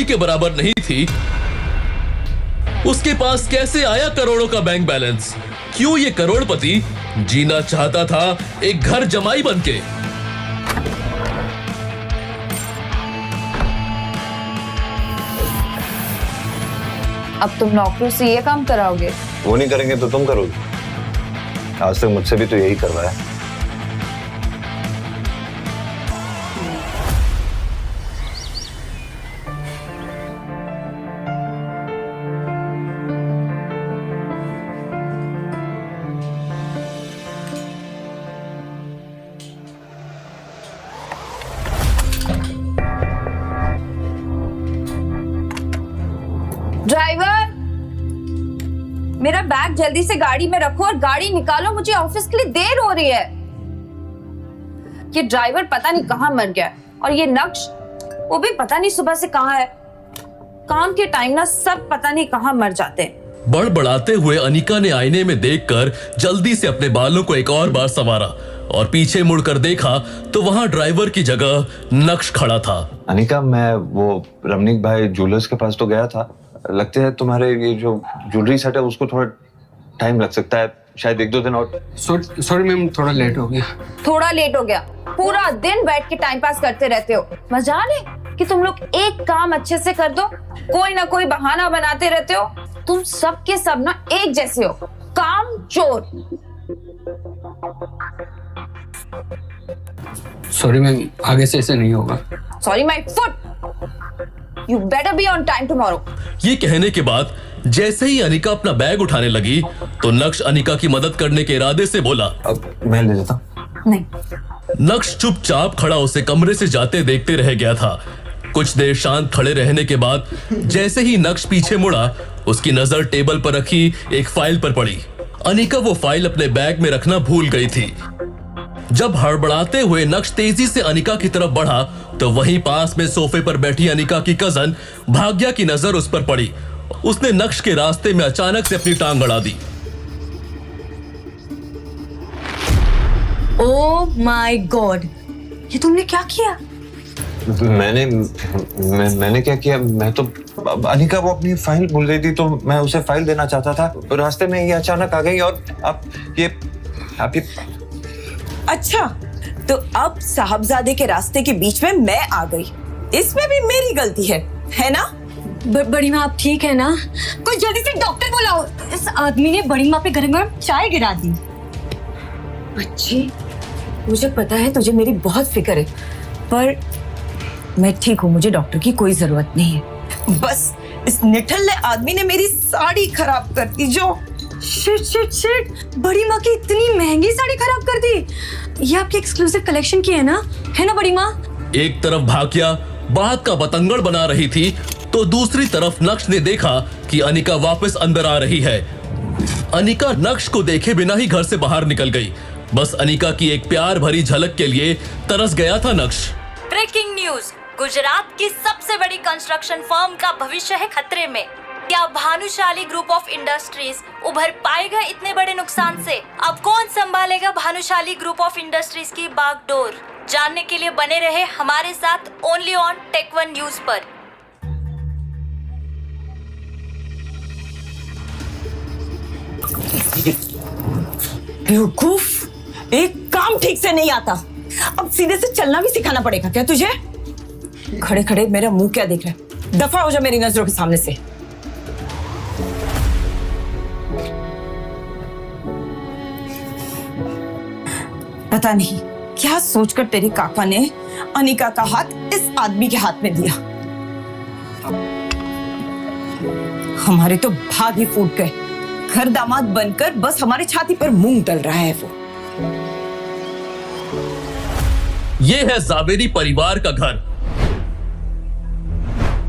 चींटी के बराबर नहीं थी, उसके पास कैसे आया करोड़ों का बैंक बैलेंस? क्यों ये करोड़पति जीना चाहता था एक घर जमाई बनके? अब तुम नौकरों से ये काम कराओगे? वो नहीं करेंगे तो तुम करोगे। आज तक मुझसे भी तो यही करवाया। ड्राइवर, मेरा बैग जल्दी से गाड़ी में रखो और गाड़ी निकालो, मुझे ऑफिस के लिए देर हो रही है। ये ड्राइवर पता नहीं कहाँ मर गया और ये नक्श वो भी पता नहीं सुबह से कहाँ है। काम के टाइम ना सब पता नहीं कहाँ मर जाते हैं। बड़बड़ाते हुए अनिका ने आईने में देखकर जल्दी से अपने बालों को एक और बार संवारा और पीछे मुड़कर देखा तो वहां ड्राइवर की जगह नक्श खड़ा था। अनिका, मैं वो रमनीक भाई ज्वेलर्स के पास तो गया था। लगता है तुम्हारे ये जो ज्वेलरी सेट है उसको थोड़ा टाइम लग सकता है, शायद 1-2 दिन और। सॉरी मैम, थोड़ा लेट हो गया। थोड़ा लेट हो गया? पूरा दिन बैठ के टाइम पास करते रहते हो। मजाल है कि तुम लोग एक काम अच्छे से कर दो, कोई ना कोई बहाना बनाते रहते हो। तुम सब के सब ना एक जैसे हो, काम चोर। सॉरी मैम, आगे से ऐसे नहीं होगा। Sorry my foot. You better be on time tomorrow. ये कहने के बाद जैसे ही अनिका अपना बैग उठाने लगी तो नक्श अनिका की मदद करने के इरादे से बोला, अब मैं ले लेता हूं। नहीं। नक्श चुपचाप खड़ा उसे कमरे से जाते देखते रह गया था। कुछ देर शांत खड़े रहने के बाद जैसे ही नक्श पीछे मुड़ा, उसकी नजर टेबल पर रखी एक फाइल पर पड़ी। अनिका वो फाइल अपने बैग में रखना भूल गई थी। जब हड़बड़ाते हुए नक्श तेजी से अनिका की तरफ बढ़ा तो वहीं पास में सोफे पर बैठी अनिका की कजन भाग्या की नजर उस पर पड़ी। उसने नक्श के रास्ते में अचानक से अपनी टांग अड़ा दी। ओह माय गॉड, ये तुमने क्या किया? मैंने क्या किया? मैं तो अनिका वो अपनी फाइल भूल गई थी तो मैं उसे फाइल देना चाहता था। रास्ते में ये अचानक आ गई और आप ये अच्छा, तो अब साहबजादे के रास्ते के बीच में मैं आ गई, इसमें भी मेरी गलती है ना? बड़ी माँ आप ठीक है ना? कोई जल्दी से डॉक्टर बुलाओ। इस आदमी ने बड़ी माँ पे गरम गरम चाय गिरा दी। बच्ची, मुझे पता है तुझे मेरी बहुत फिक्र है, पर मैं ठीक हूँ, मुझे डॉक्टर की कोई जरूरत नहीं है। बस इस निठल्ले आदमी ने मेरी साड़ी खराब कर दी। जो शिट, बड़ी माँ की इतनी महंगी साड़ी खराब कर दी। ये आपकी एक्सक्लूसिव कलेक्शन की है ना बड़ी माँ? एक तरफ भाग्या बात का बतंगड़ बना रही थी तो दूसरी तरफ नक्श ने देखा कि अनिका वापस अंदर आ रही है। अनिका नक्श को देखे बिना ही घर से बाहर निकल गई। बस अनिका की एक प्यार भरी झलक के लिए तरस गया था नक्श। ब्रेकिंग न्यूज, गुजरात की सबसे बड़ी कंस्ट्रक्शन फर्म का भविष्य है खतरे में। क्या भानुशाली ग्रुप ऑफ इंडस्ट्रीज उभर पाएगा इतने बड़े नुकसान से? अब कौन संभालेगा भानुशाली ग्रुप ऑफ इंडस्ट्रीज की बागडोर? जानने के लिए बने रहे हमारे साथ ओनली ऑन टेक1 न्यूज पर। बेवकूफ, एक काम ठीक से नहीं आता, अब सीधे से चलना भी सिखाना पड़ेगा क्या तुझे? खड़े खड़े मेरा मुंह क्या देख रहा है? दफा हो जा मेरी नजरों के सामने से। पता नहीं क्या सोचकर तेरे काका ने अनिका का हाथ इस आदमी के हाथ में दिया। हमारे तो भाग ही फूट गए। घर दामाद बनकर बस हमारी छाती पर मूंग डल रहा है वो। ये है जावेरी परिवार का घर।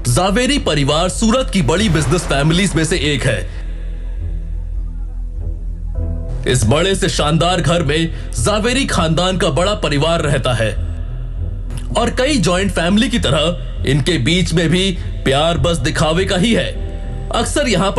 जावेरी परिवार सूरत की बड़ी बिजनेस फैमिलीज में से एक है। इस बड़े से शानदार घर में जावेरी खानदान का बड़ा परिवार रहता है और कई जॉइंट फैमिली की तरह इनके बीच में भी प्यार बस दिखावे का ही है। अक्सर यहां पर